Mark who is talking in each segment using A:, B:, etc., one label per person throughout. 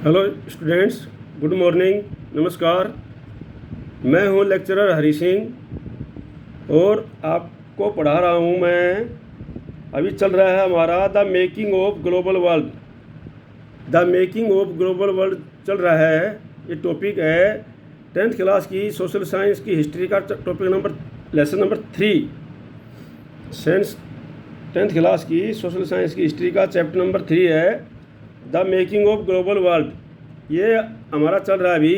A: Hello students, good morning, नमस्कार। मैं हूं लेक्चरर हरी सिंह और आपको पढ़ा रहा हूं मैं। अभी चल रहा है हमारा the making of global world. The making of global world चल रहा है। ये टॉपिक है 10th क्लास की सोशल साइंस की हिस्ट्री का topic lesson number 3। Science 10th class की सोशल साइंस की हिस्ट्री का चैप्टर नंबर 3 है the making of global world. ये हमारा चल रहा है अभी।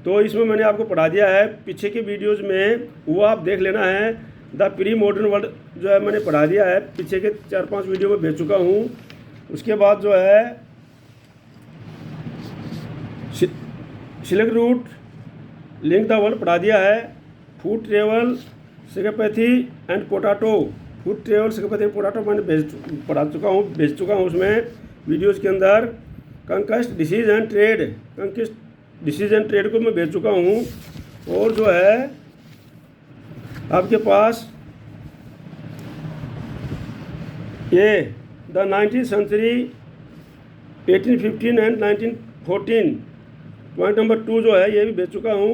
A: तो इसमें मैंने आपको पढ़ा दिया है पीछे के वीडियोज़ में, वो आप देख लेना है। द प्री मॉडर्न वर्ल्ड जो है मैंने पढ़ा दिया है, पीछे के 4-5 वीडियो में भेज चुका हूँ। उसके बाद जो है silk route link the world पढ़ा दिया है। फूड ट्रेवल सेगोपैथी एंड पोटैटो, फूड ट्रेवल सेगोपैथी एंड पोटैटो मैंने भेज चुका हूँ उसमें वीडियोज़ के अंदर। Conquest disease and trade, conquest disease and trade को मैं भेज चुका हूँ। और जो है आपके पास ये the 19th century 1815 and 1914 point number 2 जो है ये भी भेज चुका हूँ।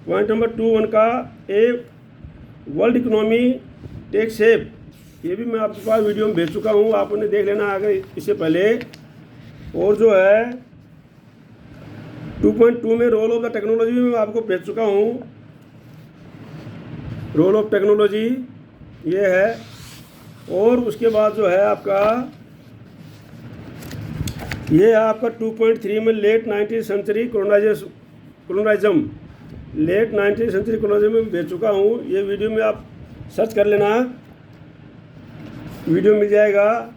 A: पॉइंट नंबर 2 का a world economy take shape, ये भी मैं आपके पास वीडियो में भेज चुका हूँ, आप उन्हें देख लेना अगर इससे पहले। और जो है 2.2 में रोल ऑफ द टेक्नोलॉजी में मैं आपको भेज चुका हूँ। रोल ऑफ टेक्नोलॉजी ये है। और उसके बाद जो है आपका ये है आपका 2.3 में late 19th century colonialism, late 19th century colonialism में भेज चुका हूँ। ये वीडियो में आप सर्च कर लेना, वीडियो मिल जाएगा।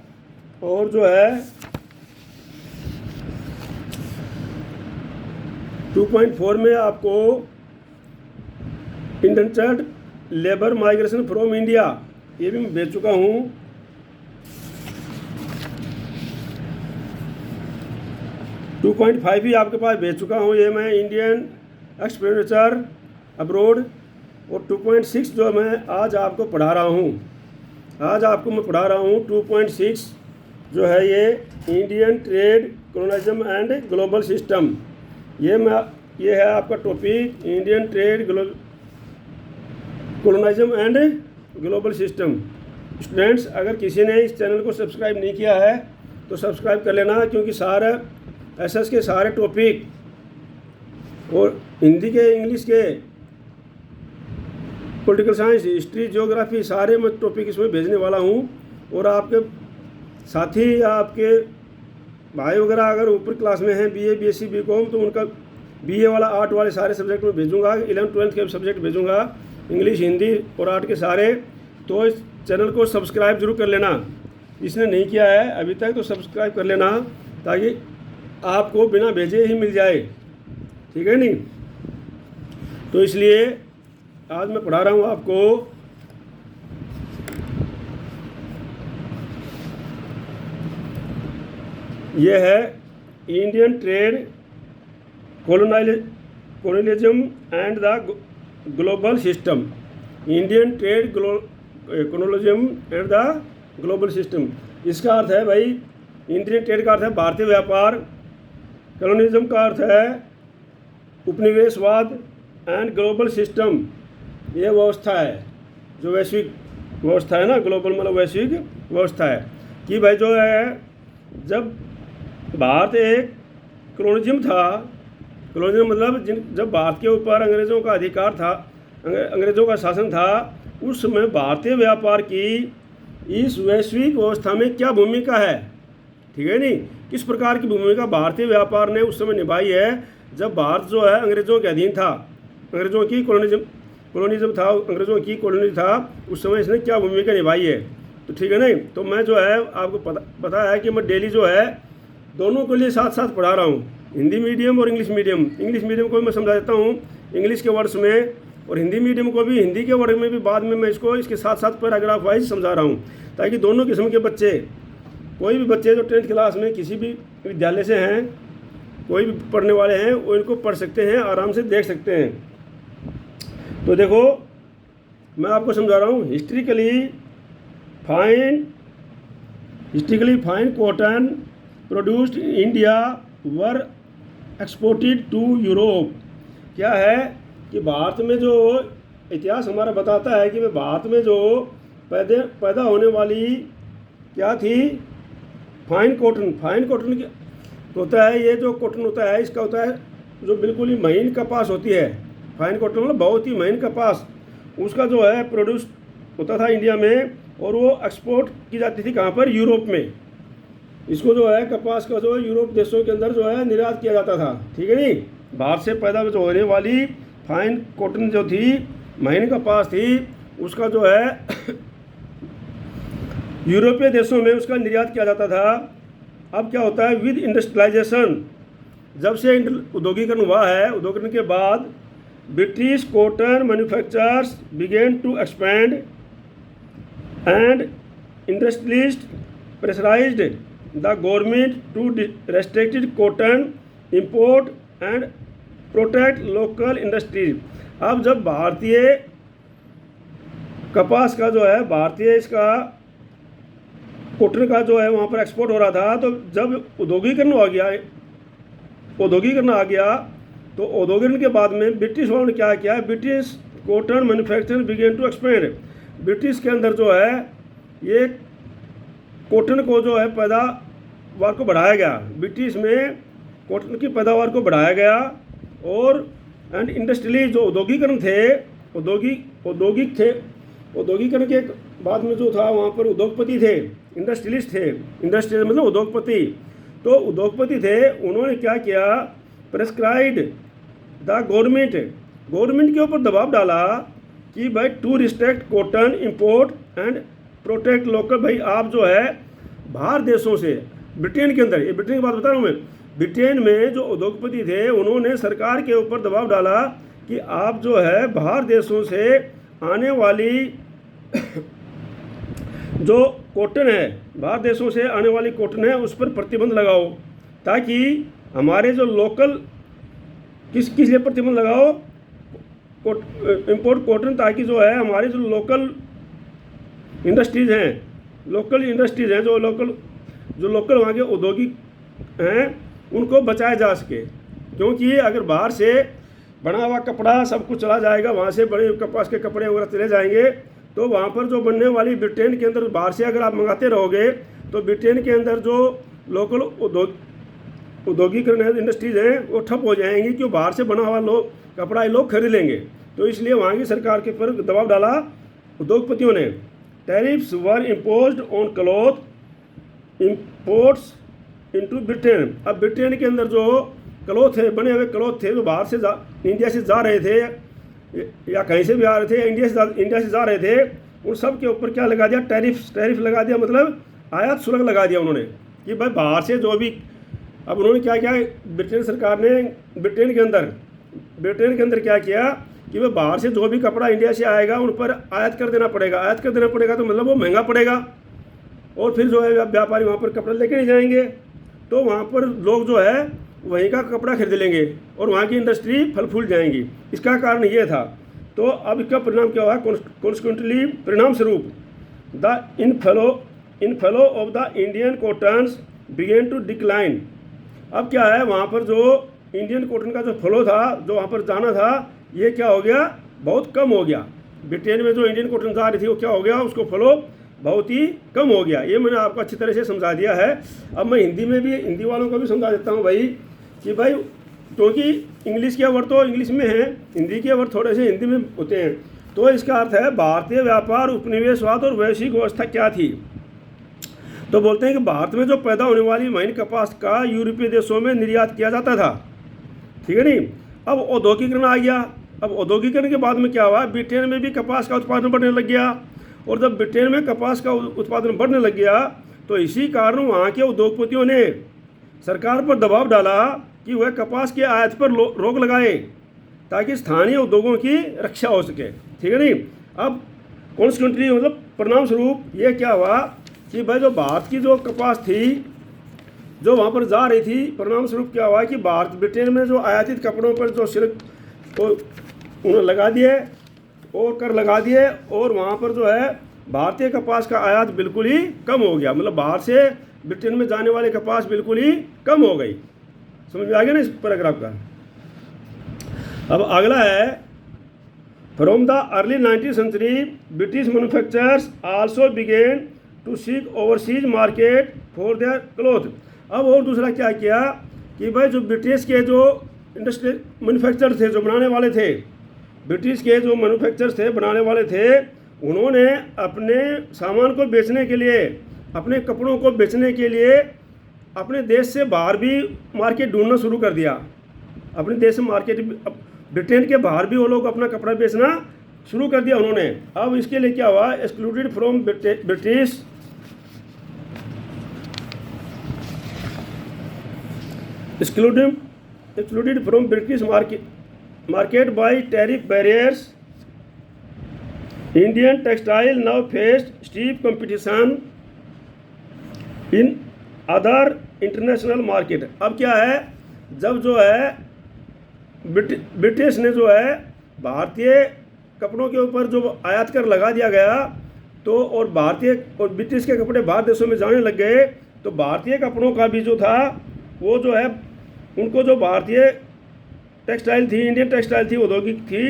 A: और जो है 2.4 में आपको indentured labour migration from India, ये भी मैं भेज चुका हूँ। टू 2.5 भी आपके पास भेज चुका हूँ, ये मैं इंडियन एक्सपेंडिचर अब्रोड। और 2.6 जो मैं आज आपको पढ़ा रहा हूँ, आज आपको मैं पढ़ा रहा हूँ 2.6 जो है ये Indian trade colonialism and global system. ये है आपका topic Indian trade colonialism and global system. Students, अगर किसी ने इस चैनल को सब्सक्राइब नहीं किया है तो सब्सक्राइब कर लेना, क्योंकि सारे एसएस के सारे टॉपिक और हिंदी के, इंग्लिश के, पॉलिटिकल साइंस, हिस्ट्री, ज्योग्राफी, सारे मैं टॉपिक इसमें भेजने वाला हूँ। और आपके साथी या आपके भाई वगैरह अगर ऊपर क्लास में हैं, बीए, बीएससी, बीकॉम, तो उनका बीए वाला, आर्ट वाले सारे सब्जेक्ट में भेजूँगा। 11th 12th के सब्जेक्ट भेजूँगा, इंग्लिश, हिंदी और आर्ट के सारे। तो इस चैनल को सब्सक्राइब जरूर कर लेना, जिसने नहीं किया है अभी तक तो सब्सक्राइब कर लेना, ताकि आपको बिना भेजे ही मिल जाए, ठीक है नहीं। तो इसलिए आज मैं पढ़ा रहा हूँ आपको ये है Indian trade colonialism and the global system. Indian trade colonialism and the global system, इसका अर्थ है भाई, इंडियन ट्रेड का अर्थ है भारतीय व्यापार, कोलोनियलिज्म का अर्थ है उपनिवेशवाद, एंड ग्लोबल सिस्टम ये व्यवस्था है जो वैश्विक व्यवस्था है ना। ग्लोबल मतलब वैश्विक व्यवस्था है कि भाई जो है, जब भारत एक कोलोनिज्म था, कोलोनिज्म मतलब जब भारत के ऊपर अंग्रेज़ों का अधिकार था, अंग्रेज़ों का शासन था, उस समय भारतीय व्यापार की इस वैश्विक व्यवस्था में क्या भूमिका है, ठीक है नहीं, किस प्रकार की भूमिका भारतीय व्यापार ने उस समय निभाई है, जब भारत जो है अंग्रेज़ों के अधीन था, अंग्रेज़ों की कोलोनिज्म था, अंग्रेज़ों की कॉलोनी था, उस समय इसने क्या भूमिका निभाई है। तो ठीक है नहीं। तो मैं जो है आपको पता है कि मैं डेली जो है दोनों के लिए साथ साथ पढ़ा रहा हूँ, हिंदी मीडियम और इंग्लिश मीडियम। इंग्लिश मीडियम को भी मैं समझा देता हूँ इंग्लिश के वर्ड्स में, और हिंदी मीडियम को भी हिंदी के वर्ड में भी बाद में मैं इसको इसके साथ साथ पैराग्राफ वाइज समझा रहा हूँ, ताकि दोनों किस्म के बच्चे, कोई भी बच्चे जो 10th क्लास में किसी भी विद्यालय से हैं, कोई भी पढ़ने वाले हैं, वो इनको पढ़ सकते हैं, आराम से देख सकते हैं। तो देखो मैं आपको समझा रहा हूँ, historically fine cotton produced in India were exported to Europe. क्या है कि भारत में जो इतिहास हमारा बताता है कि भारत में जो पैदा होने वाली क्या थी, फाइन कॉटन। फाइन कॉटन की होता है, ये जो कॉटन होता है इसका होता है जो बिल्कुल ही महीन कपास होती है। फाइन कॉटन मतलब बहुत ही महीन कपास, उसका जो है प्रोड्यूस होता था इंडिया में, और वो एक्सपोर्ट की जाती थी कहाँ पर, यूरोप में। इसको जो है कपास का जो है यूरोप देशों के अंदर जो है निर्यात किया जाता था, ठीक है नहीं। बाहर से पैदा जो होने वाली फाइन कॉटन जो थी, महीन कपास थी, उसका जो है यूरोपीय देशों में उसका निर्यात किया जाता था। अब क्या होता है, विद इंडस्ट्रियलाइजेशन, जब से उद्योगीकरण हुआ है, उद्योगीकरण के बाद British cotton manufacturers began to expand and industrialist pressurised the government to restricted cotton import and protect local industries. अब जब भारतीय कपास का जो है, भारतीय इसका कॉटन का जो है वहाँ पर एक्सपोर्ट हो रहा था, तो जब उद्योगीकरण आ गया तो उद्योगीकरण के बाद में ब्रिटिश वालों ने क्या किया, British cotton manufacturing began to expand. British के अंदर जो है ये कॉटन को जो है पैदावार को बढ़ाया गया, ब्रिटिश में कॉटन की पैदावार को बढ़ाया गया। और एंड इंडस्ट्रियली जो उद्योगीकरण थे, उद्योगीकरण के बाद में जो था वहाँ पर उद्योगपति थे, इंडस्ट्रियलिस्ट थे, इंडस्ट्रियल मतलब उद्योगपति। तो उद्योगपति थे, उन्होंने क्या किया, प्रेस्क्राइब्ड द गवर्नमेंट के ऊपर दबाव डाला कि भाई to restrict cotton import and protect local. भाई आप जो है बाहर देशों से, ब्रिटेन के अंदर, ये ब्रिटेन की बात बता रहा हूँ मैं, ब्रिटेन में जो उद्योगपति थे उन्होंने सरकार के ऊपर दबाव डाला कि आप जो है बाहर देशों से आने वाली जो कॉटन है, बाहर देशों से आने वाली कॉटन है उस पर प्रतिबंध लगाओ, ताकि हमारे जो लोकल किस लिए प्रतिबंध लगाओ, इंपोर्ट कॉटन, ताकि जो है हमारे जो लोकल इंडस्ट्रीज़ हैं, जो लोकल वहाँ के औद्योगिक हैं उनको बचाया जा सके। क्योंकि अगर बाहर से बना हुआ कपड़ा सब कुछ चला जाएगा, वहाँ से बड़े कपास के कपड़े वगैरह चले जाएंगे, तो वहाँ पर जो बनने वाली ब्रिटेन के अंदर बाहर से अगर आप मंगाते रहोगे तो ब्रिटेन के अंदर जो लोकल औद्योगिकरण है, इंडस्ट्रीज हैं, वो ठप हो जाएंगी, क्यों बाहर से बना हुआ कपड़ा लोग खरीद लेंगे। तो इसलिए वहाँ की सरकार के पर दबाव डाला उद्योगपतियों ने। Tariffs were imposed on cloth imports into Britain. अब ब्रिटेन के अंदर जो क्लॉथ है, बने हुए क्लॉथ थे जो बाहर से इंडिया से जा रहे थे या कहीं से भी आ रहे थे, इंडिया से जा रहे थे, उन सब के ऊपर क्या लगा दिया, टैरिफ लगा दिया, मतलब आयात शुल्क लगा दिया उन्होंने कि भाई बाहर से जो भी। अब उन्होंने क्या किया, ब्रिटेन सरकार ने ब्रिटेन के अंदर क्या किया कि वह बाहर से जो भी कपड़ा इंडिया से आएगा उन पर आयात कर देना पड़ेगा। तो मतलब वो महंगा पड़ेगा, और फिर जो है व्यापारी वहाँ पर कपड़ा लेके नहीं जाएंगे, तो वहाँ पर लोग जो है वहीं का कपड़ा खरीद लेंगे और वहाँ की इंडस्ट्री फल फूल जाएंगी। इसका कारण ये था। तो अब इसका परिणाम क्या हुआ, कॉन्सिक्वेंटली परिणाम स्वरूप the inflow of the Indian cottons began to decline. अब क्या है, वहाँ पर जो इंडियन कॉटन का जो फ्लो था, जो वहाँ पर जाना था, ये क्या हो गया, बहुत कम हो गया। ब्रिटेन में जो इंडियन कॉटन जा रही थी वो क्या हो गया, उसको फ्लो बहुत ही कम हो गया। ये मैंने आपको अच्छी तरह से समझा दिया है। अब मैं हिंदी वालों को भी समझा देता हूँ भाई कि भाई, क्योंकि इंग्लिश के वर्ड तो इंग्लिश में है, हिंदी के वर्ड थोड़े से हिंदी में होते हैं। तो इसका अर्थ है भारतीय व्यापार, उपनिवेशवाद और वैश्विक व्यवस्था क्या थी। तो बोलते हैं कि भारत में जो पैदा होने वाली महीन कपास का यूरोपीय देशों में निर्यात किया जाता था, ठीक है नहीं। अब औद्योगिकरण आ गया। अब औद्योगिकरण के बाद में क्या हुआ, ब्रिटेन में भी कपास का उत्पादन बढ़ने लग गया। और जब ब्रिटेन में कपास का उत्पादन बढ़ने लग गया तो इसी कारण वहाँ के उद्योगपतियों ने सरकार पर दबाव डाला कि वह कपास के आयात पर रोक लगाए, ताकि स्थानीय उद्योगों की रक्षा हो सके, ठीक है नहीं। अब कॉन्सिक्वेंटली मतलब परिणाम स्वरूप ये क्या हुआ कि भाई जो भारत की जो कपास थी जो वहाँ पर जा रही थी, परिणाम स्वरूप क्या हुआ कि ब्रिटेन में जो आयातित कपड़ों पर जो शुल्क को उन्होंने लगा दिए और कर लगा दिए, और वहाँ पर जो है भारतीय कपास का आयात बिल्कुल ही कम हो गया। मतलब बाहर से ब्रिटेन में जाने वाले कपास बिल्कुल ही कम हो गई, समझ में आ गया ना इस पैराग्राफ का। अब अगला है, from the early 19th century British manufacturers also began to seek overseas market for their cloth. अब और दूसरा क्या किया कि भाई जो ब्रिटिश के जो इंडस्ट्री मैन्युफैक्चर थे, जो बनाने वाले थे, ब्रिटिश के जो मैन्युफैक्चरर्स थे, बनाने वाले थे, उन्होंने अपने सामान को बेचने के लिए, अपने कपड़ों को बेचने के लिए अपने देश से बाहर भी मार्केट ढूंढना शुरू कर दिया। अपने देश से मार्केट, ब्रिटेन के बाहर भी वो लोग अपना कपड़ा बेचना शुरू कर दिया उन्होंने। अब इसके लिए क्या हुआ, excluded from British excluded from British market by tariff barriers, Indian textile now faced steep competition in other international market। अब क्या है, जब जो है ब्रिटिश ने जो है भारतीय कपड़ों के ऊपर जो आयात कर लगा दिया गया, तो और भारतीय और ब्रिटिश के कपड़े बाहर देशों में जाने लग गए, तो भारतीय कपड़ों का भी जो था वो जो है, उनको जो भारतीय टेक्सटाइल थी, इंडियन टेक्सटाइल थी, औद्योगिक थी,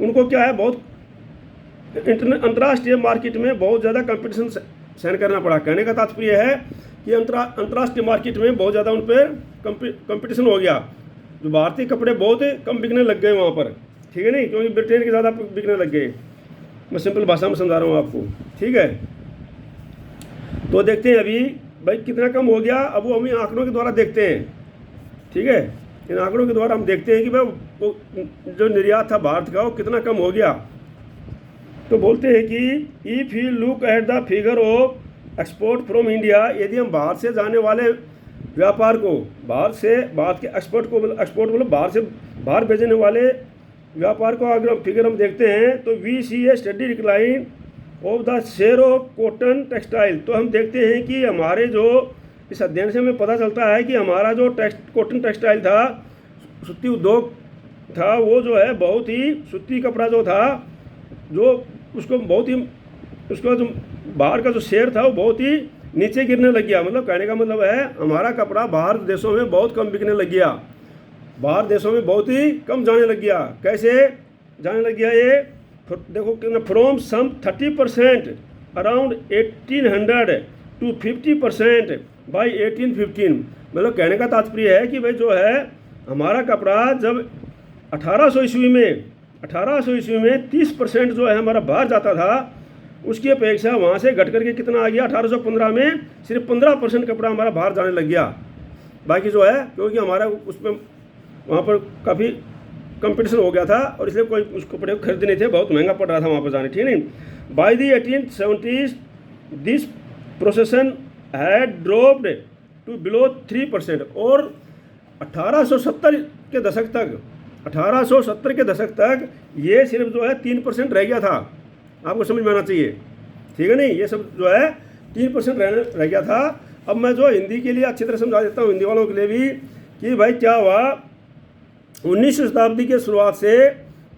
A: उनको क्या है बहुत अंतर्राष्ट्रीय मार्केट में बहुत ज़्यादा कंपटीशन सहन करना पड़ा। कहने का तात्पर्य है कि अंतर्राष्ट्रीय मार्केट में बहुत ज़्यादा उन पर कंपटीशन हो गया। जो भारतीय कपड़े बहुत कम बिकने लग गए वहाँ पर, ठीक है नहीं, क्योंकि ब्रिटेन के ज़्यादा बिकने लग गए। मैं सिंपल भाषा में समझा रहा हूँ आपको, ठीक है। तो देखते हैं अभी भाई कितना कम हो गया। अब वो हम आंकड़ों के द्वारा देखते हैं, ठीक है। इन आंकड़ों के द्वारा हम देखते हैं कि भाई वो जो निर्यात था भारत का वो कितना कम हो गया। तो बोलते हैं कि if you look at the figure of export from India, यदि हम बाहर से जाने वाले व्यापार को, भारत के एक्सपोर्ट मतलब बाहर भेजने वाले व्यापार को अगर फिगर हम देखते हैं, तो we see a steady decline of the share of cotton textile. तो हम देखते हैं कि हमारे जो इस अध्ययन से हमें पता चलता है कि हमारा जो कॉटन टेक्सटाइल था, सूती उद्योग था, वो जो है बहुत ही, सूती कपड़ा जो था, जो उसको बहुत ही, उसका जो बाहर का जो शेयर था वो बहुत ही नीचे गिरने लग गया। मतलब कहने का मतलब है हमारा कपड़ा बाहर देशों में बहुत कम बिकने लग गया, बाहर देशों में बहुत ही कम जाने लग गया। कैसे जाने लग गया ये देखो कितना, from some 30% around 1800 to 50% by 1815। मतलब कहने का तात्पर्य है कि भाई जो है हमारा कपड़ा जब 1800 ईस्वी में 30% जो है हमारा बाहर जाता था, उसकी अपेक्षा वहाँ से घट करके कितना आ गया, 1815 में सिर्फ 15% कपड़ा हमारा बाहर जाने लग गया। बाकी जो है क्योंकि हमारा उसमें वहाँ पर काफ़ी कंपटीशन हो गया था और इसलिए कोई उस कपड़े को खरीदे नहीं थे, बहुत महंगा पड़ रहा था वहाँ पर जाने, ठीक नहीं। By the 1870s this procession had dropped to below 3%। और 1870 के दशक तक ये सिर्फ जो है 3% रह गया था। आपको समझ में आना चाहिए, ठीक है नहीं, ये सब जो है 3% रह गया था। अब मैं जो हिंदी के लिए अच्छी तरह समझा देता हूँ, हिंदी वालों के लिए भी, कि भाई क्या हुआ, 19वीं शताब्दी के शुरुआत से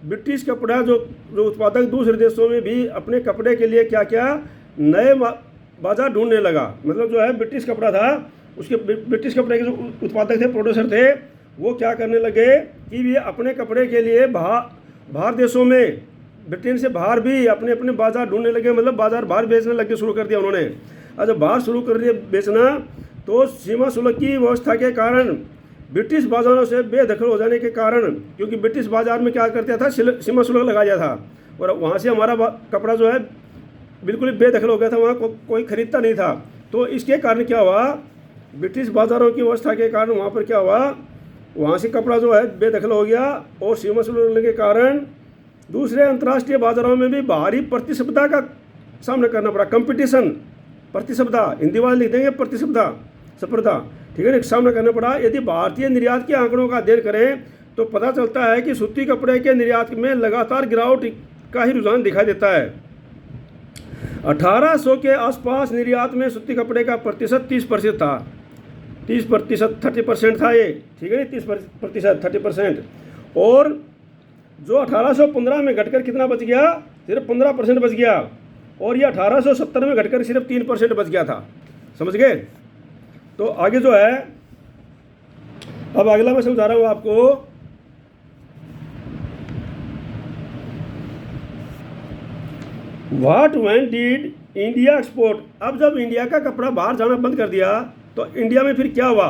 A: ब्रिटिश कपड़ा जो उत्पादक दूसरे देशों में भी अपने कपड़े के लिए क्या क्या नए बाजार ढूंढने लगा। मतलब जो है ब्रिटिश कपड़ा था, उसके ब्रिटिश कपड़े के जो उत्पादक थे, प्रोड्यूसर थे, वो क्या करने लगे कि ये अपने कपड़े के लिए बाहर देशों में, ब्रिटेन से बाहर भी अपने अपने बाजार ढूंढने लगे। मतलब बाजार बाहर बेचने लगे, शुरू कर दिया उन्होंने। और जब बाहर शुरू कर दिया बेचना, तो सीमा शुल्क की व्यवस्था के कारण, ब्रिटिश बाजारों से बेदखल हो जाने के कारण, क्योंकि ब्रिटिश बाजार में क्या करता था, सीमा शुल्क लगा दिया था और वहाँ से हमारा कपड़ा जो है बिल्कुल बेदखल हो गया था, वहाँ कोई खरीदता नहीं था। तो इसके कारण क्या हुआ, ब्रिटिश बाजारों की व्यवस्था के कारण वहाँ पर क्या हुआ, वहाँ से कपड़ा जो है बेदखल हो गया और सीमा शुल्क लगने के कारण दूसरे अंतर्राष्ट्रीय बाजारों में भी बाहरी प्रतिस्पर्धा का सामना करना पड़ा। कंपटीशन, प्रतिस्पर्धा, हिंदी वाले लिख देंगे स्पर्धा, ठीक है ना, सामना करना पड़ा। यदि भारतीय निर्यात के आंकड़ों का अध्ययन करें तो पता चलता है कि सूती कपड़े के निर्यात में लगातार गिरावट का ही रुझान दिखाई देता है। 1800 के आसपास निर्यात में सूती कपड़े का प्रतिशत 30% था, 30% था ये, ठीक है, 30% 30%। और जो 1815 में घटकर कितना बच गया, सिर्फ 15% बच गया। और ये 1870 में घटकर सिर्फ 3% बच गया था। समझ गए। तो आगे जो है अब अगला मैं समझा रहा हूँ आपको। What when did India export. अब जब इंडिया का कपड़ा बाहर जाना बंद कर दिया तो इंडिया में फिर क्या हुआ,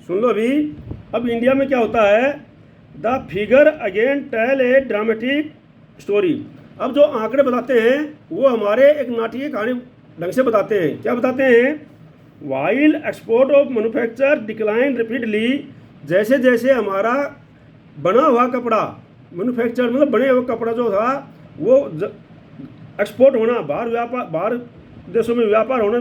A: सुन लो अभी। अब इंडिया में क्या होता है, the figure again tell a dramatic story. अब जो आंकड़े बताते हैं वो हमारे एक नाटकीय कहानी ढंग से बताते हैं। क्या बताते हैं, while export of manufacture decline repeatedly. जैसे जैसे हमारा बना हुआ कपड़ा, मैन्युफैक्चर मतलब बने हुए कपड़ा जो था वो एक्सपोर्ट होना, बाहर देशों में व्यापार होना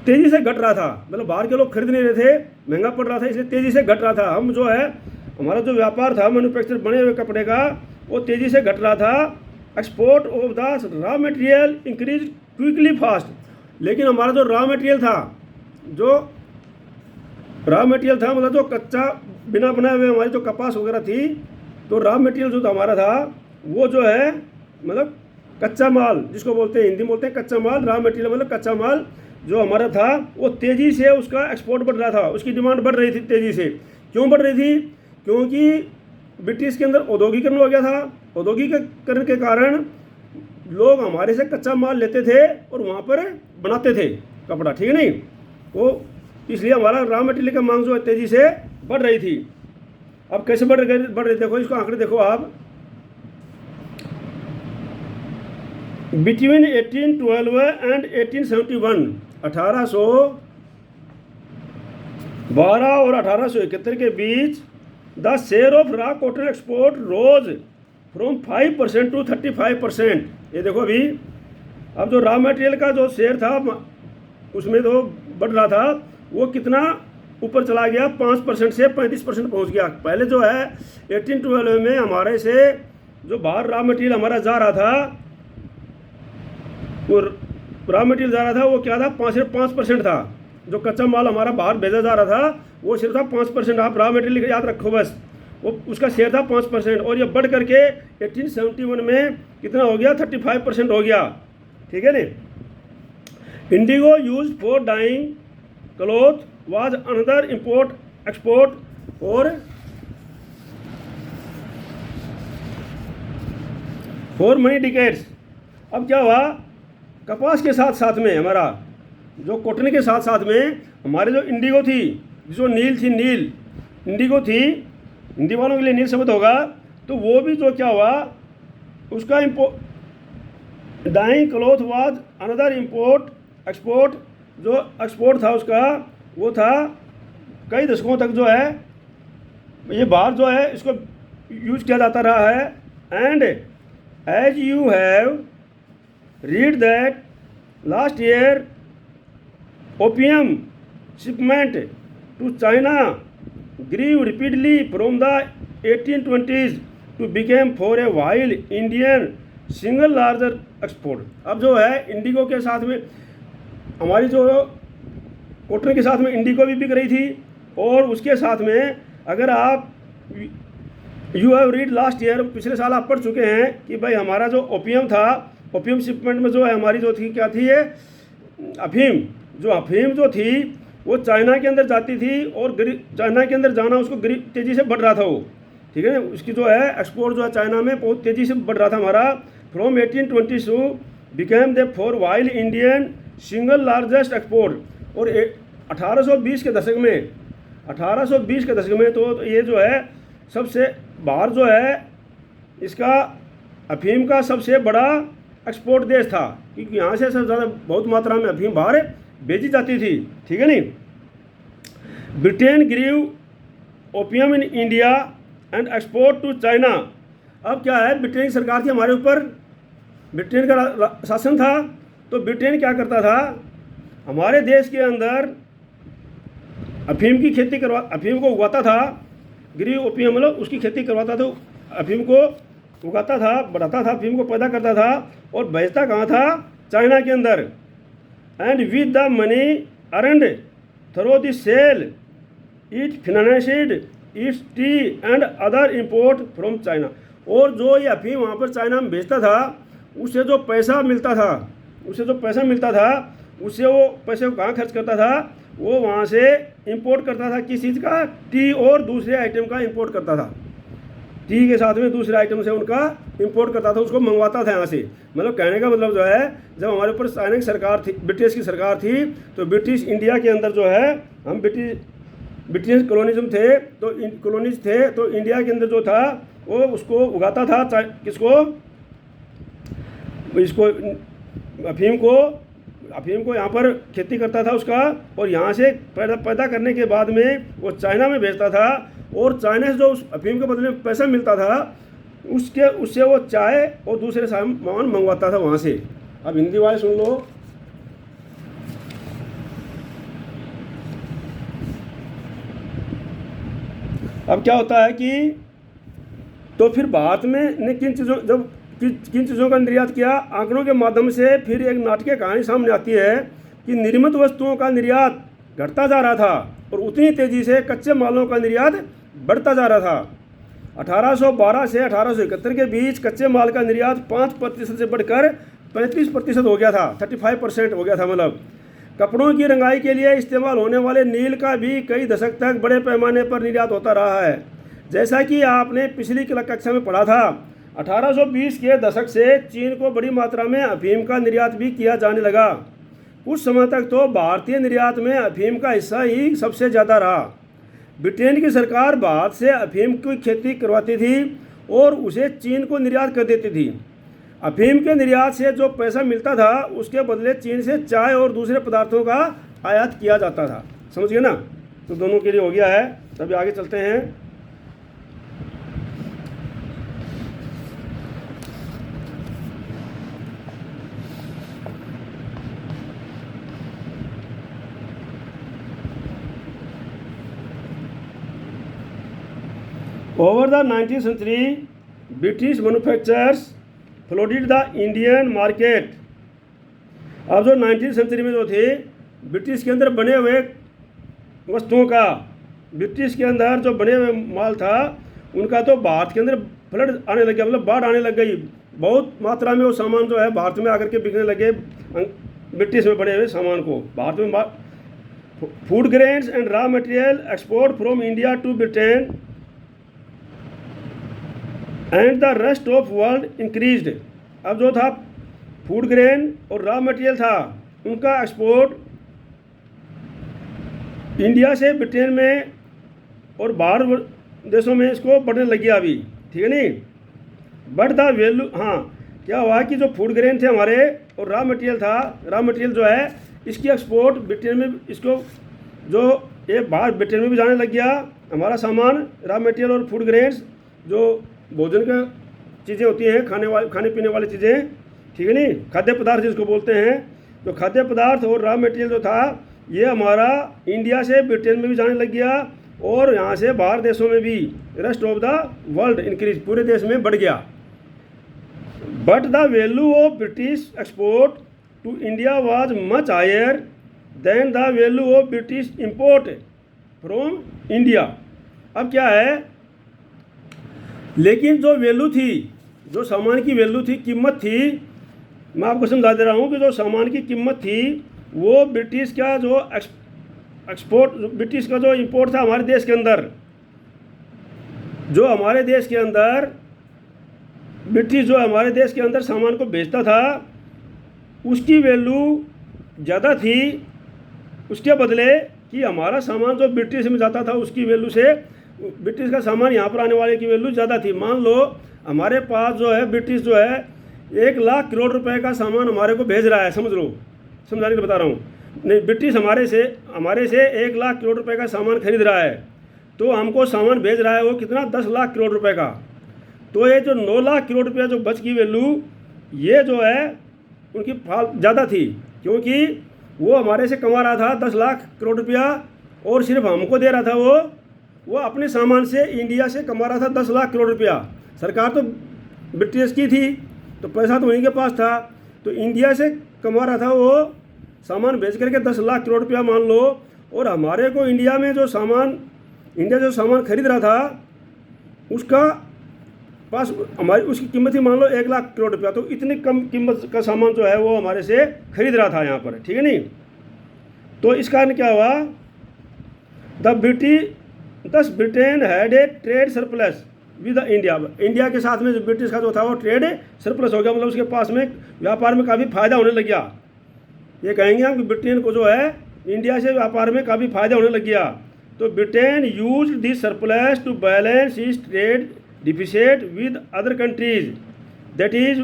A: तेज़ी से घट रहा था। मतलब बाहर के लोग खरीद नहीं रहे थे, महंगा पड़ रहा था, इसलिए तेज़ी से घट रहा था। हम जो है हमारा जो व्यापार था मैन्युफैक्चर बने हुए कपड़े का वो तेज़ी से घट रहा था। Export of the raw material increase quickly fast. लेकिन हमारा जो रॉ मटेरियल था मतलब जो कच्चा बिना बनाए हुए हमारी जो कपास वगैरह थी, तो रॉ मटेरियल जो हमारा था वो जो है मतलब कच्चा माल जिसको बोलते हैं, हिंदी में बोलते हैं कच्चा माल। रॉ मटेरियल मतलब कच्चा माल जो हमारा था वो तेज़ी से उसका एक्सपोर्ट बढ़ रहा था, उसकी डिमांड बढ़ रही थी तेज़ी से। क्यों बढ़ रही थी, क्योंकि ब्रिटिश के अंदर औद्योगिकरण हो गया था। औद्योगिकरण के कारण लोग हमारे से कच्चा माल लेते थे और वहाँ पर बनाते थे कपड़ा, ठीक है नहीं। तो इसलिए हमारा रॉ मटेरियल का मांग जो है तेज़ी से बढ़ रही थी। अब कैसे बढ़ रही, देखो इसको आंकड़े देखो आप। बिटवीन 1812 एंड 1871, 1812 और 1871 के बीच the share of raw cotton export rose from 5% to 35%। ये देखो अभी, अब जो रॉ मटेरियल का जो शेयर था उसमें तो बढ़ रहा था, वो कितना ऊपर चला गया, 5% से 35% पहुंच गया। पहले जो है 1812 में हमारे से जो बाहर रॉ मटेरियल हमारा जा रहा था, वो रॉ मटेरियल जा रहा था वो क्या था, 5% था। जो कच्चा माल हमारा बाहर भेजा जा रहा था वो सिर्फ था 5%। आप रॉ मटेरियल याद रखो बस, वो उसका शेयर था 5%। और ये बढ़ करके 1871 में कितना हो गया, 35% हो गया, ठीक है ना। Indigo use for dyeing cloth was another import export और फॉर मनी डिकेट्स। अब क्या हुआ, कपास के साथ साथ में हमारा जो कॉटन के साथ साथ में हमारे जो इंडिगो थी, जो नील थी, नील इंडिगो थी, हिंदी वालों के लिए नील शब्द होगा, तो वो भी जो क्या हुआ उसका dyeing cloth was another import export. जो एक्सपोर्ट था उसका वो था कई दशकों तक जो है ये बाहर जो है इसको यूज किया जाता रहा है। And as you have read that last year opium shipment to China grew rapidly from the 1820s to became for a while Indian single larger export। अब जो है इंडिगो के साथ में हमारी जो कॉटन के साथ में इंडिगो भी बिक रही थी, और उसके साथ में अगर आप you have read last year, पिछले साल आप पढ़ चुके हैं कि भाई हमारा जो ओपियम था, ओपियम शिपमेंट में जो है हमारी जो थी क्या थी, ये अफीम जो थी वो चाइना के अंदर जाती थी, और चाइना के अंदर जाना उसको तेज़ी से बढ़ रहा था वो, ठीक है ना। उसकी जो है एक्सपोर्ट जो है चाइना में बहुत तेज़ी से बढ़ रहा था हमारा। From 1822 became the for while Indian single largest export. और 1820 के दशक में तो ये जो है सबसे बाहर जो है इसका अफीम का सबसे बड़ा एक्सपोर्ट देश था, क्योंकि यहाँ से सबसे ज़्यादा बहुत मात्रा में अफीम बाहर बेची जाती थी, ठीक है नहीं। Britain grew opium in India and export to China. अब क्या है, ब्रिटेन की सरकार थी हमारे ऊपर, ब्रिटेन का शासन था, तो ब्रिटेन क्या करता था, हमारे देश के अंदर अफीम की खेती अफीम को उगाता था। ग्रीव ओपियम मतलब उसकी खेती करवाता था, अफीम को उगाता था, बढ़ाता था, अफीम को पैदा करता था और बेचता कहाँ था, चाइना के अंदर। And with the money earned through the sale it financed its tea and other import from China. और जो ये अफीम वहाँ पर चाइना में बेचता था, उससे जो पैसा मिलता था उससे वो पैसे को कहाँ खर्च करता था, वो वहाँ से इंपोर्ट करता था। किस चीज़ का? टी और दूसरे आइटम का इंपोर्ट करता था। टी के साथ में दूसरे आइटम से उनका इंपोर्ट करता था, उसको मंगवाता था यहाँ से। मतलब कहने का मतलब जो है, जब हमारे ऊपर चाइना की सरकार थी, ब्रिटिश की सरकार थी, तो ब्रिटिश इंडिया के अंदर जो है, हम ब्रिटिश कॉलोनिज्म थे, तो कॉलोनीज थे, तो इंडिया के अंदर जो था वो उसको उगाता था। किसको? इसको अफीम को यहाँ पर खेती करता था उसका, और यहाँ से पैदा करने के बाद में वो चाइना में भेजता था, और चाइना से जो उस अफीम के बदले में पैसा मिलता था उससे वो चाय और दूसरे सामान मंगवाता था वहाँ से। अब हिंदी वाले सुन लो। अब क्या होता है कि तो फिर भारत में ने किन चीज़ों का निर्यात किया? आंकड़ों के माध्यम से फिर एक नाटकीय कहानी सामने आती है कि निर्मित वस्तुओं का निर्यात घटता जा रहा था और उतनी तेज़ी से कच्चे मालों का निर्यात बढ़ता जा रहा था। 1812 से 1871 के बीच कच्चे माल का निर्यात 5% से बढ़कर 35% हो गया था, 35% हो गया था। मतलब कपड़ों की रंगाई के लिए इस्तेमाल होने वाले नील का भी कई दशक तक बड़े पैमाने पर निर्यात होता रहा है। जैसा कि आपने पिछली कक्षा में पढ़ा था, 1820 के दशक से चीन को बड़ी मात्रा में अफीम का निर्यात भी किया जाने लगा। कुछ समय तक तो भारतीय निर्यात में अफीम का हिस्सा ही सबसे ज़्यादा रहा। ब्रिटेन की सरकार भारत से अफीम की खेती करवाती थी और उसे चीन को निर्यात कर देती थी। अफीम के निर्यात से जो पैसा मिलता था उसके बदले चीन से चाय और दूसरे पदार्थों का आयात किया जाता था। समझ गए ना? तो दोनों के लिए हो गया है। तभी आगे चलते हैं। Over the 19th century, British manufacturers flooded the Indian market. अब जो 19th सेंचुरी में जो थे, ब्रिटिश के अंदर बने हुए वस्तुओं का, ब्रिटिश के अंदर जो बने हुए माल था उनका तो भारत के अंदर फ्लड आने लग गया, मतलब बाढ़ आने लग गई। बहुत मात्रा में वो सामान जो है भारत में आकर के बिकने लगे, ब्रिटिश में बने हुए सामान को भारत में। Food grains and raw material export from India to Britain and the rest of world increased. अब जो था फूड ग्रेन और रॉ मटेरियल था, उनका एक्सपोर्ट इंडिया से ब्रिटेन में और बाहर देशों में इसको बढ़ने लग गया अभी। ठीक है नहीं? बट द वैल्यू, हाँ क्या हुआ कि जो फूड ग्रेन थे हमारे और रॉ मटेरियल था, रॉ मटेरियल जो है इसकी एक्सपोर्ट ब्रिटेन में, इसको जो ये बाहर ब्रिटेन में भी जाने लग गया हमारा सामान, रॉ मटेरियल और फूड ग्रेन्स, जो भोजन का चीज़ें होती हैं, खाने पीने वाली चीज़ें। ठीक है नहीं? खाद्य पदार्थ जिसको बोलते हैं। तो खाद्य पदार्थ और रॉ मटेरियल जो था ये हमारा इंडिया से ब्रिटेन में भी जाने लग गया और यहाँ से बाहर देशों में भी, rest of the world increase, पूरे देश में बढ़ गया। But the value of British export to India was much higher than the value of British import from India. अब क्या है, लेकिन जो वैल्यू थी, जो सामान की वैल्यू थी, कीमत थी, मैं आपको समझा दे रहा हूँ कि जो सामान की कीमत थी वो ब्रिटिश का जो एक्सपोर्ट, ब्रिटिश का जो इंपोर्ट था हमारे देश के अंदर, जो हमारे देश के अंदर ब्रिटिश जो हमारे देश के अंदर सामान को बेचता था उसकी वैल्यू ज़्यादा थी, उसके बदले कि हमारा सामान जो ब्रिटिश में जाता था उसकी वैल्यू से ब्रिटिश का सामान यहाँ पर आने वाले की वैल्यू ज़्यादा थी। मान लो हमारे पास जो है ब्रिटिश जो है 1,00,000 करोड़ रुपए का सामान हमारे को भेज रहा है, समझ लो, समझाने के बता रहा हूँ। नहीं, ब्रिटिश हमारे से 1,00,000 करोड़ रुपए का सामान खरीद रहा है, तो हमको सामान भेज रहा है वो कितना, 10,00,000 करोड़ रुपए का। तो ये जो 9,00,000 करोड़ रुपया जो बच की वैल्यू, ये जो है उनकी ज़्यादा थी, क्योंकि वो हमारे से कमा रहा था 10,00,000 करोड़ रुपया और सिर्फ हमको दे रहा था वो अपने सामान से इंडिया से कमा रहा था 10,00,000 करोड़ रुपया। सरकार तो ब्रिटिश की थी तो पैसा तो उन्हीं के पास था, तो इंडिया से कमा रहा था वो सामान बेच करके 10,00,000 करोड़ रुपया मान लो, और हमारे को इंडिया में जो सामान खरीद रहा था उसका पास हमारी उसकी कीमत ही मान लो 1,00,000 करोड़ रुपया। तो इतनी कम कीमत का सामान जो है वो हमारे से खरीद रहा था यहाँ पर। ठीक है नहीं? तो इस कारण क्या हुआ, Britain had a trade surplus with India. India के साथ में जो ब्रिटिश का जो था वो ट्रेड सरप्लस हो गया, मतलब उसके पास में व्यापार में काफ़ी फायदा होने लग गया। ये कहेंगे हम कि ब्रिटेन को जो है इंडिया से व्यापार में काफ़ी फायदा होने लग गया। तो Britain use this surplus to balance its trade deficit with other countries, that is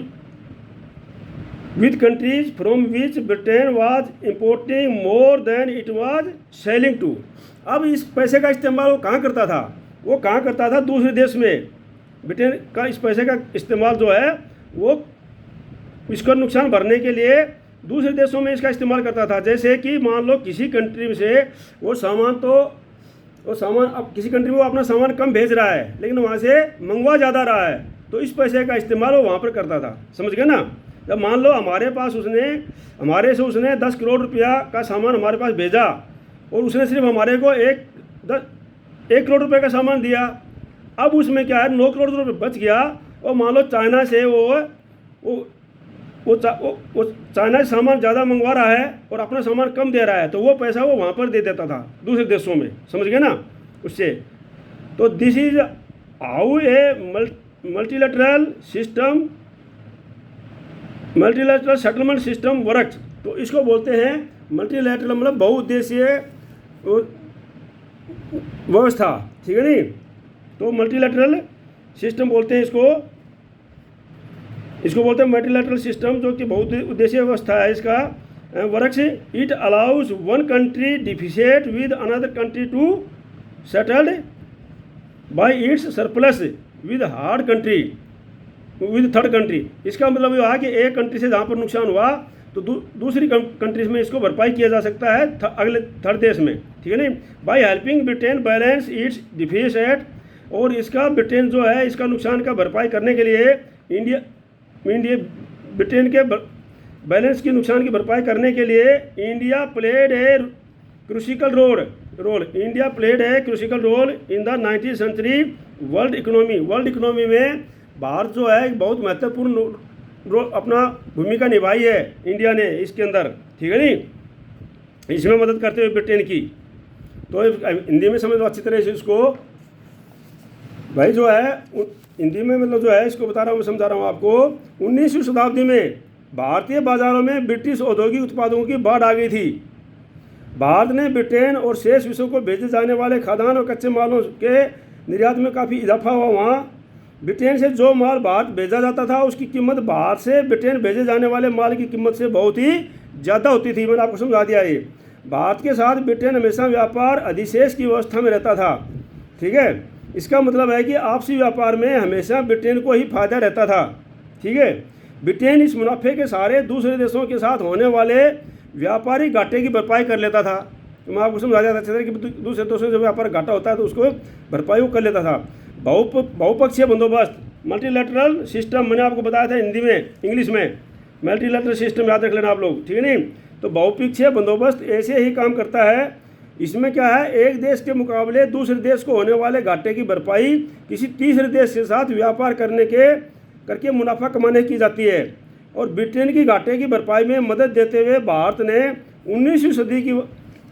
A: with countries from which Britain was importing more than it was selling to. अब इस पैसे का इस्तेमाल वो कहाँ करता था, वो कहाँ करता था, दूसरे देश में। ब्रिटेन का इस पैसे का इस्तेमाल जो है वो इसका नुकसान भरने के लिए दूसरे देशों में इसका इस्तेमाल करता था। जैसे कि मान लो किसी कंट्री से वो सामान अब किसी कंट्री में वो अपना सामान कम भेज रहा है लेकिन वहाँ से मंगवा ज़्यादा रहा है, तो इस पैसे का इस्तेमाल वो वहाँ पर करता था। समझ गए ना। जब मान लो हमारे से उसने 10 करोड़ रुपया का सामान हमारे पास भेजा और उसने सिर्फ हमारे को 1 करोड़ रुपए का सामान दिया, अब उसमें क्या है 9 करोड़ रुपए बच गया। और मान लो चाइना से वो चाइना से सामान ज़्यादा मंगवा रहा है और अपना सामान कम दे रहा है, तो वो पैसा वो वहाँ पर दे देता था दूसरे देशों में। समझ गए ना उससे। तो this is how a multilateral settlement system works. तो इसको बोलते हैं मल्टीलैटरल, मतलब बहुउद्देशीय व्यवस्था। ठीक है नहीं। तो मल्टीलैटरल सिस्टम बोलते हैं इसको बोलते हैं मल्टीलैटरल सिस्टम, जो कि बहुत उद्देशीय व्यवस्था है। इसका works it allows one country deficit with another country to settled by its surplus with third country. इसका मतलब ये है कि एक कंट्री से जहाँ पर नुकसान हुआ तो दूसरी कंट्रीज में इसको भरपाई किया जा सकता है अगले थर्ड देश में। ठीक है नहीं। By helping Britain balance it's deficit, और इसका ब्रिटेन जो है इसका नुकसान का भरपाई करने के लिए ब्रिटेन के बैलेंस की नुकसान की भरपाई करने के लिए India played a crucial role in the 19th century world economy में भारत जो है बहुत महत्वपूर्ण अपना भूमिका निभाई है इंडिया ने इसके अंदर। ठीक है नहीं, इसमें मदद करते हुए ब्रिटेन की। तो हिंदी में समझ लो अच्छी तरह से इसको भाई, जो है हिंदी में मतलब जो है इसको बता रहा हूँ, समझा रहा हूँ आपको। 19वीं शताब्दी में भारतीय बाजारों में ब्रिटिश औद्योगिक उत्पादों की बाढ़ आ गई थी। भारत ने ब्रिटेन और शेष विश्व को भेजे जाने वाले खाद्यान्न और कच्चे मालों के निर्यात में काफ़ी इजाफा हुआ। वहाँ ब्रिटेन से जो माल भारत भेजा जाता था उसकी कीमत भारत से ब्रिटेन भेजे जाने वाले माल की कीमत से बहुत ही ज़्यादा होती थी। मैंने आपको समझा दिया ये। भारत के साथ ब्रिटेन हमेशा व्यापार अधिशेष की व्यवस्था में रहता था। ठीक है, इसका मतलब है कि आपसी व्यापार में हमेशा ब्रिटेन को ही फायदा रहता था। ठीक है, ब्रिटेन इस मुनाफे के सारे दूसरे देशों के साथ होने वाले व्यापारिक घाटे की भरपाई कर लेता था। तो मैं आपको समझा दिया था कि दूसरे देशों से व्यापार घाटा होता है तो उसको भरपाई वो कर लेता था। बहुपक्षीय बंदोबस्त, मल्टीलैटरल सिस्टम, मैंने आपको बताया था हिंदी में, इंग्लिश में मल्टीलैटरल सिस्टम याद रख लेना आप लोग। ठीक है नहीं। तो बहुपक्षीय बंदोबस्त ऐसे ही काम करता है। इसमें क्या है, एक देश के मुकाबले दूसरे देश को होने वाले घाटे की भरपाई किसी तीसरे देश के साथ व्यापार करके मुनाफा कमाने की जाती है। और ब्रिटेन की घाटे की भरपाई में मदद देते हुए भारत ने 19वीं सदी की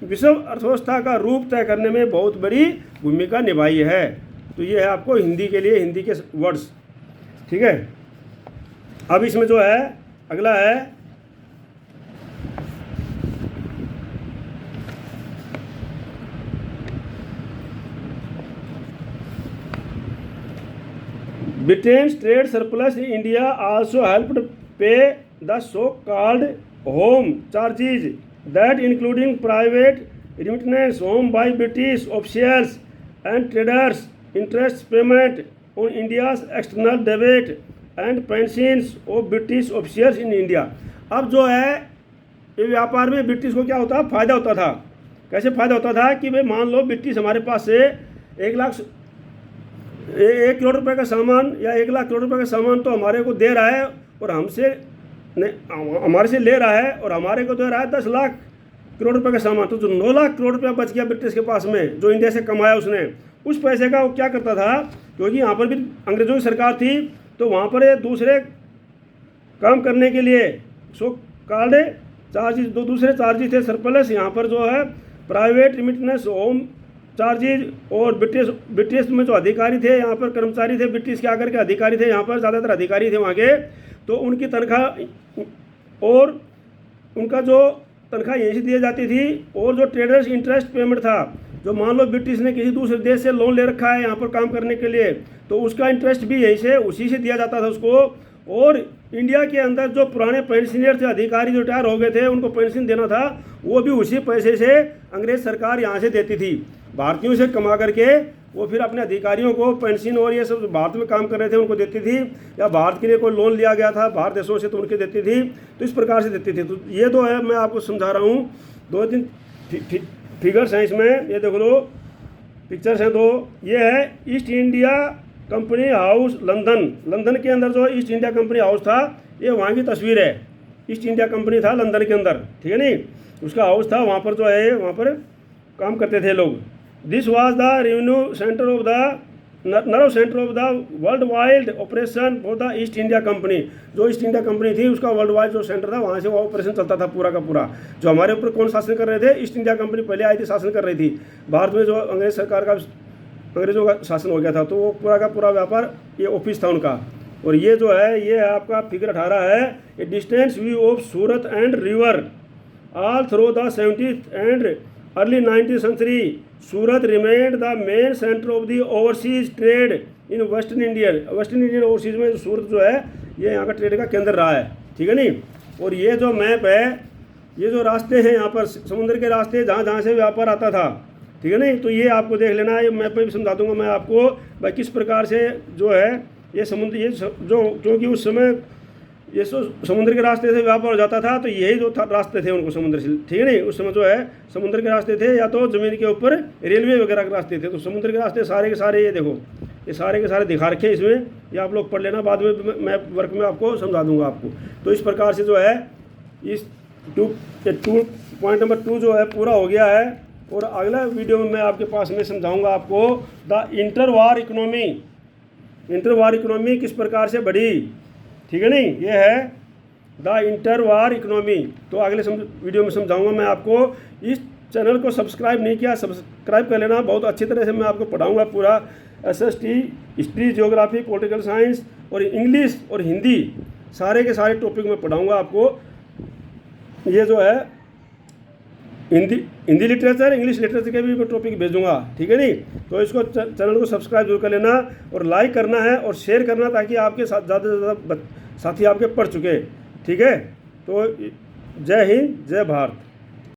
A: विश्व अर्थव्यवस्था का रूप तय करने में बहुत बड़ी भूमिका निभाई है। तो ये है आपको हिंदी के लिए हिंदी के वर्ड्स। ठीक है, अब इसमें जो है अगला है Britain's trade surplus in India also helped pay the so-called home charges, that including private remittance home by British officials and traders, interest payment on India's external debt and pensions of British officials in India। अब जो है ये व्यापार में British को क्या होता है, फ़ायदा होता था। कैसे फ़ायदा होता था कि भाई मान लो ब्रिटिश हमारे पास से 1 करोड़ रुपए का सामान या 1 लाख करोड़ रुपए का सामान तो हमारे को दे रहा है और हमारे से ले रहा है और हमारे को दे रहा है 10 लाख करोड़ रुपए का सामान। तो जो 9 लाख करोड़ रुपया बच गया ब्रिटिश के पास में, जो इंडिया से कमाया उसने, उस पैसे का वो क्या करता था, क्योंकि यहाँ पर भी अंग्रेजों की सरकार थी तो वहाँ पर दूसरे काम करने के लिए सो कॉल्ड चार्जेज, दो दूसरे चार्जेज थे सरप्लस यहाँ पर जो है प्राइवेट रिमिटेंस होम चार्जेज, और ब्रिटिश में जो अधिकारी थे यहाँ पर कर्मचारी थे, ब्रिटिश के आकर के अधिकारी थे यहाँ पर, ज़्यादातर अधिकारी थे वहाँ के, तो उनकी तनख्वाह और उनका जो तनख्वाह यहीं से दी जाती थी। और जो ट्रेडर्स इंटरेस्ट पेमेंट था, जो मान लो ब्रिटिश ने किसी दूसरे देश से लोन ले रखा है यहाँ पर काम करने के लिए, तो उसका इंटरेस्ट भी यहीं से उसी से दिया जाता था उसको। और इंडिया के अंदर जो पुराने पेंशनर थे, अधिकारी जो रिटायर हो गए थे, उनको पेंशन देना था, वो भी उसी पैसे से अंग्रेज सरकार यहाँ से देती थी। भारतीयों से कमा करके वो फिर अपने अधिकारियों को पेंशन और ये सब भारत में काम कर रहे थे उनको देती थी, या भारत के लिए कोई लोन लिया गया था बाहर देशों से तो उनके देती थी, तो इस प्रकार से देती थी। तो ये तो है, मैं आपको समझा रहा हूँ, 2-3 फिगर्स हैं इसमें, ये देख लो पिक्चर्स हैं दो। ये है east India company house London, London के अंदर जो ईस्ट इंडिया कंपनी हाउस था, ये वहाँ की तस्वीर है। ईस्ट इंडिया कंपनी था लंदन के अंदर, ठीक है नहीं, उसका हाउस था वहाँ पर, जो है वहाँ पर काम करते थे लोग। This was the revenue centre of the nerve centre of the world wide operation for the east India company. जो ईस्ट इंडिया कंपनी थी उसका वर्ल्ड वाइड जो सेंटर था, वहाँ से वो ऑपरेशन चलता था पूरा का पूरा। जो हमारे ऊपर कौन शासन कर रहे थे? ईस्ट इंडिया कंपनी पहले आई थी, शासन कर रही थी भारत में। जो अंग्रेज सरकार का, अंग्रेजों का शासन हो गया था, तो वो पूरा का पूरा व्यापार, ये ऑफिस था उनका। और ये जो है, ये आपका फिगर 18 है, a distance view of Surat and river all through the 17th and early 19th century. Surat remained the main centre of the overseas trade in western Indian overseas में सूरत जो है, ये यहाँ का ट्रेड का केंद्र रहा है, ठीक है नहीं। और ये जो मैप है, ये जो रास्ते हैं यहाँ पर समुद्र के रास्ते, जहाँ जहाँ से व्यापार आता था, ठीक है नहीं, तो ये आपको देख लेना है। ये मैप पे भी समझा दूंगा मैं आपको भाई किस प्रकार से जो है ये समुद्र, ये जो क्योंकि उस समय ये समुद्र के रास्ते से व्यापार हो जाता था, तो यही जो रास्ते थे उनको समुद्र से, ठीक है नहीं, उस समय जो है समुद्र के रास्ते थे, या तो ज़मीन के ऊपर रेलवे वगैरह के रास्ते थे। तो समुद्र के रास्ते सारे के सारे, ये देखो, ये सारे के सारे दिखा रखे हैं इसमें, ये आप लोग पढ़ लेना, बाद में मैप वर्क में आपको समझा दूंगा आपको। तो इस प्रकार से जो है इस 2 पॉइंट नंबर 2 जो है पूरा हो गया है। और अगला वीडियो में मैं आपके पास में समझाऊंगा आपको द इंटरवार इकोनॉमी, इंटरवार इकोनॉमी किस प्रकार से बढ़ी, ठीक है नहीं, ये है द इंटरवार इकोनॉमी। तो अगले वीडियो में समझाऊंगा मैं आपको। इस चैनल को सब्सक्राइब नहीं किया, सब्सक्राइब कर लेना, बहुत अच्छी तरह से मैं आपको पढ़ाऊंगा पूरा SST, history, geography, political science और इंग्लिश और हिंदी, सारे के सारे टॉपिक में पढ़ाऊंगा आपको। ये जो है हिंदी लिटरेचर, इंग्लिश लिटरेचर के भी टॉपिक भेजूंगा, ठीक है नहीं। तो इसको चैनल को सब्सक्राइब जरूर कर लेना और लाइक करना है और शेयर करना, ताकि आपके साथ ज़्यादा से ज़्यादा साथी आपके पढ़ चुके, ठीक है। तो जय हिंद, जय भारत।